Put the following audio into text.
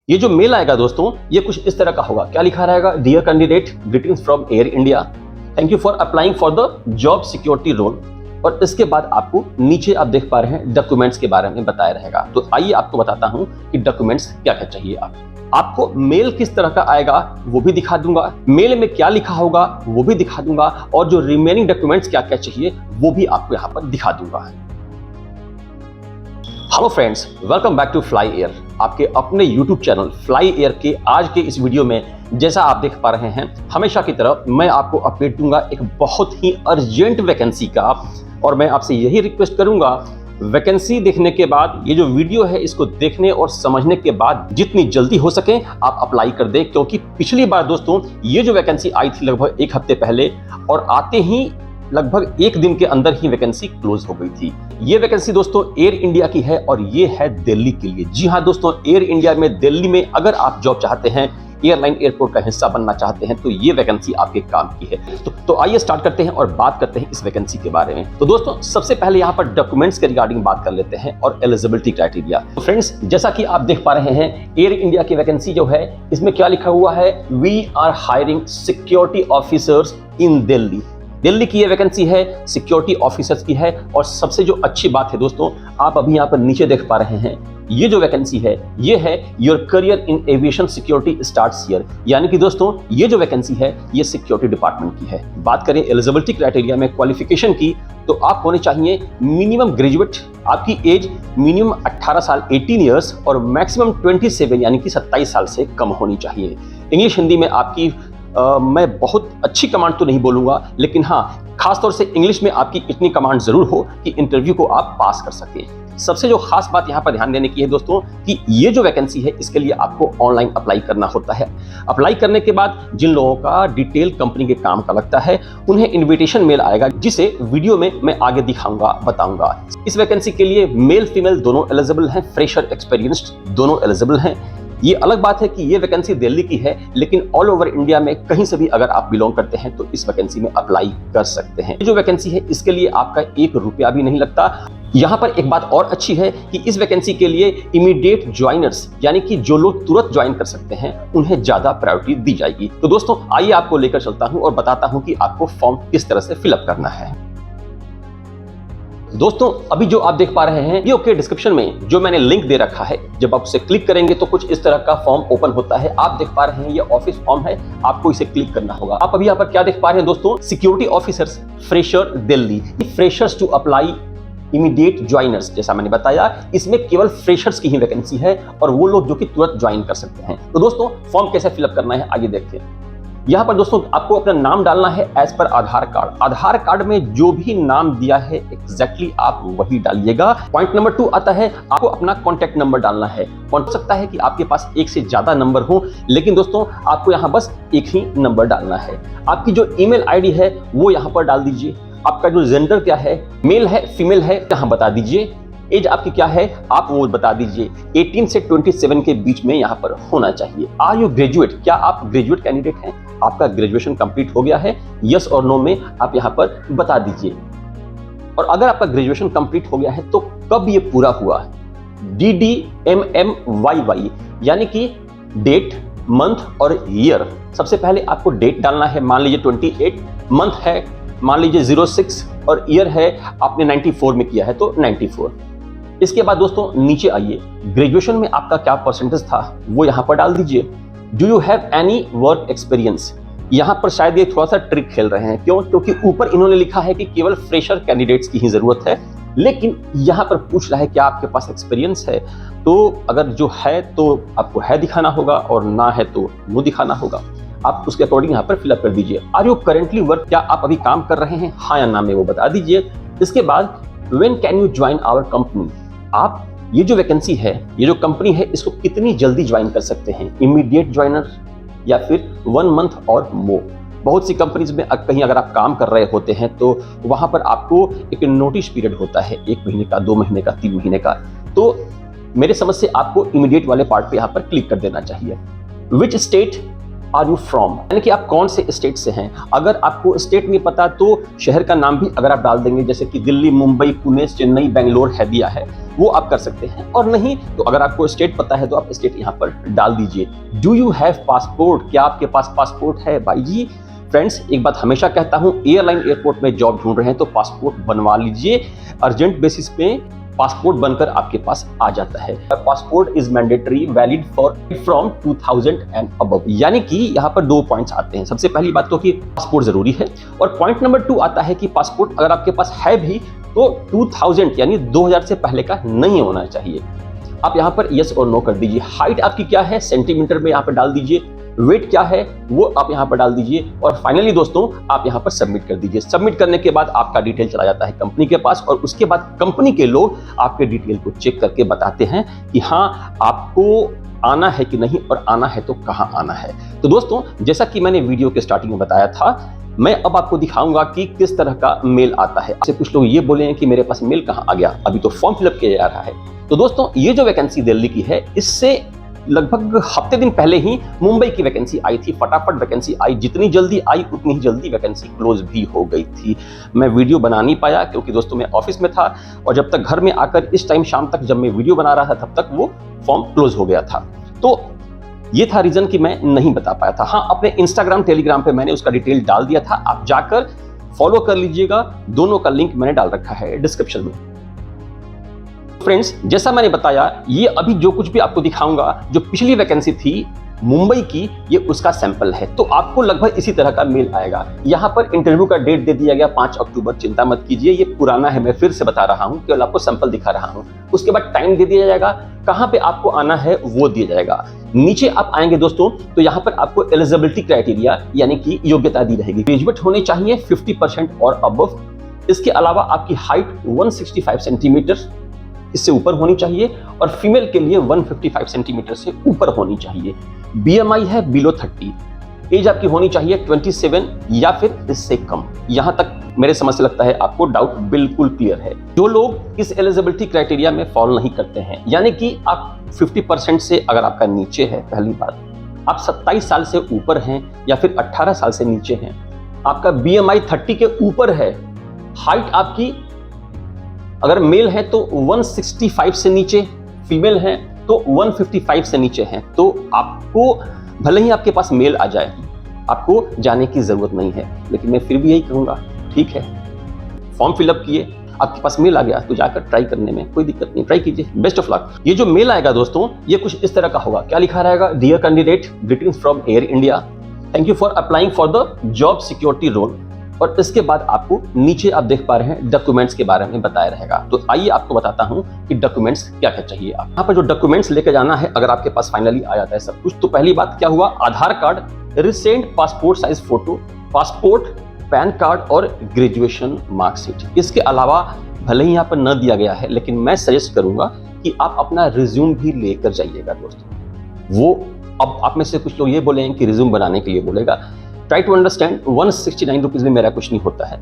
ये जो मेल आएगा दोस्तों, ये कुछ इस तरह का होगा। क्या लिखा रहेगा? Dear candidate, greetings from Air India, thank you for applying for the job security role. और इसके बाद आपको नीचे आप देख पा रहे हैं डॉक्यूमेंट्स के बारे में बताया रहेगा। तो आइए आपको बताता हूं कि डॉक्यूमेंट्स क्या क्या चाहिए। आपको मेल किस तरह का आएगा वो भी दिखा दूंगा, मेल में क्या लिखा होगा वो भी दिखा दूंगा, और जो रिमेनिंग डॉक्यूमेंट्स क्या क्या चाहिए वो भी आपको यहाँ पर दिखा दूंगा। Hello friends, welcome back to Fly Air, आपके अपने यूट्यूब चैनल फ्लाई एयर के आज के इस वीडियो में जैसा आप देख पा रहे हैं, हमेशा की तरह मैं आपको अपडेट दूंगा एक बहुत ही अर्जेंट वैकेंसी का। और मैं आपसे यही रिक्वेस्ट करूंगा, वैकेंसी देखने के बाद ये जो वीडियो है इसको देखने और समझने के बाद जितनी जल्दी हो सके आप अप्लाई कर दें, क्योंकि पिछली बार दोस्तों ये जो वैकेंसी आई थी लगभग एक हफ्ते पहले, और आते ही लगभग एक दिन के अंदर ही वैकेंसी क्लोज हो गई थी। ये वैकेंसी दोस्तों एयर इंडिया की है और ये है दिल्ली के लिए। जी हाँ दोस्तों, एयर इंडिया में दिल्ली में अगर आप जॉब चाहते हैं, एयरलाइन एयरपोर्ट का हिस्सा बनना चाहते हैं, तो ये वैकेंसी आपके काम की है। तो आइए स्टार्ट करते हैं और बात करते हैं इस वैकेंसी के बारे में। तो दोस्तों सबसे पहले यहाँ पर डॉक्यूमेंट्स के रिगार्डिंग बात कर लेते हैं और एलिजिबिलिटी क्राइटेरिया। तो फ्रेंड्स, जैसा कि आप देख पा रहे हैं, एयर इंडिया की वैकेंसी जो है इसमें क्या लिखा हुआ है? We are hiring security officers in Delhi. Delhi की ये वैकेंसी है, सिक्योरिटी ऑफिसर्स की है। और सबसे जो अच्छी बात है दोस्तों, आप अभी यहाँ पर नीचे देख पा रहे हैं, ये जो वैकेंसी है ये है your career in aviation security starts here. यानी कि दोस्तों ये जो वैकेंसी है ये सिक्योरिटी डिपार्टमेंट की है। बात करें एलिजिबिलिटी क्राइटेरिया में क्वालिफिकेशन की, तो आप होने चाहिए मिनिमम ग्रेजुएट, आपकी एज मिनिमम 18 साल 18 ईयर्स और मैक्सिमम 27 यानी कि 27 साल से कम होनी चाहिए। इंग्लिश हिंदी में आपकी मैं बहुत अच्छी कमांड तो नहीं बोलूंगा, लेकिन हाँ खासतौर से इंग्लिश में आपकी इतनी कमांड जरूर हो कि इंटरव्यू को आप पास कर सकें। सबसे जो खास बात यहाँ पर ध्यान देने की है दोस्तों कि ये जो वैकेंसी है इसके लिए आपको ऑनलाइन अप्लाई करना होता है। अप्लाई करने के बाद जिन लोगों का डिटेल कंपनी के काम का लगता है उन्हें इन्विटेशन मेल आएगा, जिसे वीडियो में मैं आगे दिखाऊंगा, बताऊंगा। इस वैकेंसी के लिए मेल फीमेल दोनों एलिजिबल हैं, फ्रेशर एक्सपीरियंस्ड दोनों एलिजिबल हैं। ये अलग बात है कि ये वैकेंसी दिल्ली की है, लेकिन ऑल ओवर इंडिया में कहीं से भी अगर आप बिलोंग करते हैं तो इस वैकेंसी में अप्लाई कर सकते हैं। ये जो वैकेंसी है इसके लिए आपका 1 रुपया भी नहीं लगता। यहाँ पर एक बात और अच्छी है कि इस वैकेंसी के लिए इमीडिएट ज्वाइनर्स यानी कि जो लोग तुरंत ज्वाइन कर सकते हैं उन्हें ज्यादा प्रायोरिटी दी जाएगी। तो दोस्तों आइए आपको लेकर चलता हूँ और बताता हूँ कि आपको फॉर्म किस तरह से फिलअप करना है। दोस्तों अभी जो आप देख पा रहे हैं वीडियो के डिस्क्रिप्शन में जो मैंने लिंक दे रखा है, जब आप उसे क्लिक करेंगे तो कुछ इस तरह का फॉर्म ओपन होता है। आप देख पा रहे हैं ये ऑफिस फॉर्म है, आपको इसे क्लिक करना होगा। आप अभी यहाँ पर क्या देख पा रहे हैं दोस्तों? Security officers fresher Delhi, freshers to apply immediate joiners. जैसा मैंने बताया इसमें केवल फ्रेशर्स की ही वैकेंसी है और वो लोग जो कि तुरंत ज्वाइन कर सकते हैं। तो दोस्तों फॉर्म कैसे फिलअप करना है आइए देखते हैं। यहाँ पर दोस्तों आपको अपना नाम डालना है एज पर आधार कार्ड। आधार कार्ड में जो भी नाम दिया है एग्जैक्टली आप वही डालिएगा। पॉइंट नंबर 2 आता है, आपको अपना कॉन्टैक्ट नंबर डालना है। हो सकता है कि आपके पास एक से ज्यादा नंबर हो, लेकिन दोस्तों आपको यहाँ बस एक ही नंबर डालना है। आपकी जो ईमेल आईडी है वो यहाँ पर डाल दीजिए। आपका जो जेंडर क्या है, मेल है फीमेल है, यहाँ बता दीजिए। एज आपकी क्या है आप वो बता दीजिए। 18 से 27 के बीच में यहाँ पर होना चाहिए। आर यू ग्रेजुएट, क्या आप ग्रेजुएट कैंडिडेट हैं? आपका ग्रेजुएशन कंप्लीट हो गया है? यस और नो में आप यहाँ पर बता दीजिए। और अगर आपका ग्रेजुएशन कंप्लीट हो गया है तो कब ये पूरा हुआ? DDMMYY यानी कि डेट, मंथ और ईयर। सबसे पहले आपको डेट डालना है, मान लीजिए 28, मंथ है मान लीजिए 06 और ईयर है आपने 94 में किया है तो 94। इसके बाद दोस्तों नीचे आइए, ग्रेजुएशन में आपका क्या परसेंटेज था वो यहाँ पर डाल दीजिए। Do you have any work experience? यहाँ पर शायद ये थोड़ा सा ट्रिक खेल रहे हैं, क्यों? क्योंकि ऊपर इन्होंने लिखा है कि केवल फ्रेशर कैंडिडेट्स की ही जरूरत है, लेकिन यहाँ पर पूछ रहा है क्या आपके पास एक्सपीरियंस है। तो अगर जो है तो आपको है दिखाना होगा और ना है तो नो दिखाना होगा। आप उसके अकॉर्डिंग यहाँ पर फिलअप कर दीजिए। आर यू करेंटली वर्क, क्या आप अभी काम कर रहे हैं? हाँ या ना में वो बता दीजिए। इसके बाद when can you join our company, आप ये जो वैकेंसी है, ये जो कंपनी है, इसको कितनी जल्दी ज्वाइन कर सकते हैं? इमीडिएट ज्वाइनर या फिर 1 मंथ और मोर। बहुत सी कंपनीज में कहीं अगर आप काम कर रहे होते हैं तो वहां पर आपको एक नोटिस पीरियड होता है, 1 महीने का, 2 महीने का, 3 महीने का। तो मेरे समझ से आपको इमीडिएट वाले पार्ट पे यहाँ पर क्लिक कर देना चाहिए। Which state are you from, यानी कि आप कौन से स्टेट से हैं। अगर आपको स्टेट नहीं पता तो शहर का नाम भी अगर आप डाल देंगे, जैसे कि दिल्ली, मुंबई, पुणे, चेन्नई, बेंगलोर है दिया है, वो आप कर सकते हैं। और नहीं तो अगर आपको स्टेट पता है तो आप स्टेट यहाँ पर डाल दीजिए। डू यू हैव पासपोर्ट, क्या आपके पास पासपोर्ट है भाई जी। फ्रेंड्स, एक बात हमेशा कहता हूँ, एयरलाइन एयरपोर्ट में जॉब ढूंढ रहे हैं तो पासपोर्ट बनवा लीजिए। अर्जेंट बेसिस पे पासपोर्ट बनकर आपके पास आ जाता है। Passport is mandatory, valid for from 2000 and above. यानी कि यहाँ पर 2 पॉइंट्स आते हैं। सबसे पहली बात तो कि पासपोर्ट जरूरी है, और पॉइंट नंबर 2 आता है कि पासपोर्ट अगर आपके पास है भी तो 2000 यानी 2000 से पहले का नहीं होना चाहिए। आप यहाँ पर यस और नो कर दीजिए। हाइट आपकी क्या है सेंटीमीटर में यहाँ पर डाल दीजिए। वेट क्या है वो आप यहाँ पर डाल दीजिए। और फाइनली दोस्तों आप यहाँ पर सबमिट कर दीजिए। सबमिट करने के बाद आपका डिटेल चला जाता है कंपनी के पास, और उसके बाद कंपनी के लोग आपके डिटेल को चेक करके बताते हैं कि हाँ आपको आना है कि नहीं, और आना है तो कहाँ आना है। तो दोस्तों, जैसा कि मैंने वीडियो के स्टार्टिंग में बताया था, मैं अब आपको दिखाऊंगा कि किस तरह का मेल आता है। आपसे कुछ लोग ये बोले हैं कि मेरे पास मेल कहाँ आ गया, अभी तो फॉर्म फिलअप किया जा रहा है। तो दोस्तों, ये जो वैकेंसी दिल्ली की है, इससे लगभग हफ्ते दिन पहले ही मुंबई की वैकेंसी आई थी। फटाफट वैकेंसी आई, जितनी जल्दी आई उतनी ही जल्दी वैकेंसी क्लोज भी हो गई थी। मैं वीडियो बना नहीं पाया क्योंकि दोस्तों मैं ऑफिस में था, और जब तक घर में आकर इस टाइम शाम तक जब मैं वीडियो बना रहा था तब तक वो फॉर्म क्लोज हो गया था। तो ये था रीजन कि मैं नहीं बता पाया था। हाँ, अपने इंस्टाग्राम टेलीग्राम पे मैंने उसका डिटेल डाल दिया था, आप जाकर फॉलो कर लीजिएगा। दोनों का लिंक मैंने डाल रखा है डिस्क्रिप्शन में। फ्रेंड्स, जैसा मैंने बताया, ये अभी जो कुछ भी आपको दिखाऊंगा, जो पिछली वैकेंसी थी मुंबई की, ये उसका सैंपल है। तो आपको लगभग इसी तरह का मेल आएगा। यहाँ पर इंटरव्यू का डेट दे दिया गया 5 अक्टूबर। चिंता मत कीजिए, ये पुराना है, मैं फिर से बता रहा हूँ, केवल आपको सैंपल दिखा रहा हूँ। उसके बाद टाइम दे दिया जाएगा, कहाँ पे आपको आना है वो दिया जाएगा। नीचे आप आएंगे दोस्तों तो यहाँ पर आपको एलिजिबिलिटी क्राइटेरिया यानी कि योग्यता दी रहेगी। ग्रेजुएट होने चाहिए 50% और अबव। इसके अलावा आपकी हाइट 165 सेंटीमीटर इससे ऊपर होनी चाहिए, और फीमेल के लिए 155 सेंटीमीटर से ऊपर होनी चाहिए। बीएमआई है बिलो 30। एज आपकी होनी चाहिए 27 या फिर इससे कम। यहां तक मेरे समझ से लगता है आपको डाउट बिल्कुल क्लियर है। जो लोग इस एलिजिबिलिटी क्राइटेरिया में फॉलो नहीं करते हैं, यानी कि आप 50% से अगर आपका नीचे है, पहली बात आप 27 साल से ऊपर हैं या फिर 18 साल से नीचे हैं, आपका बीएमआई 30 के ऊपर है, हाइट आपकी अगर मेल है तो 165 से नीचे, फीमेल है तो 155 से नीचे है, तो आपको भले ही आपके पास मेल आ जाए, आपको जाने की जरूरत नहीं है। लेकिन मैं फिर भी यही कहूंगा, ठीक है, फॉर्म फिलअप किए, आपके पास मेल आ गया तो जाकर ट्राई करने में कोई दिक्कत नहीं, ट्राई कीजिए। Best of luck. ये जो मेल आएगा दोस्तों, ये कुछ इस तरह का होगा। क्या लिखा रहेगा? Dear candidate, greetings from Air India, thank you for applying for the job security role. और इसके बाद आपको नीचे आप देख पा रहे हैं डॉक्यूमेंट्स के बारे में बताया रहेगा। तो आइए आपको बताता हूं कि डॉक्यूमेंट्स क्या क्या चाहिए। आप यहाँ पर जो डॉक्यूमेंट्स लेकर जाना है, अगर आपके पास फाइनली आ जाता है सब कुछ, तो पहली बात क्या हुआ? Aadhaar card, recent passport size photo, passport, PAN card और ग्रेजुएशन मार्कशीट। इसके अलावा भले ही यहाँ पर न दिया गया है, लेकिन मैं सजेस्ट करूंगा कि आप अपना रिज्यूम भी लेकर जाइएगा दोस्तों। वो अब आप में से कुछ लोग ये बोले हैं कि रिज्यूम बनाने के लिए बोलेगा, ट्राई टू अंडरस्टैंड, 169 रुपीज में मेरा कुछ नहीं होता है।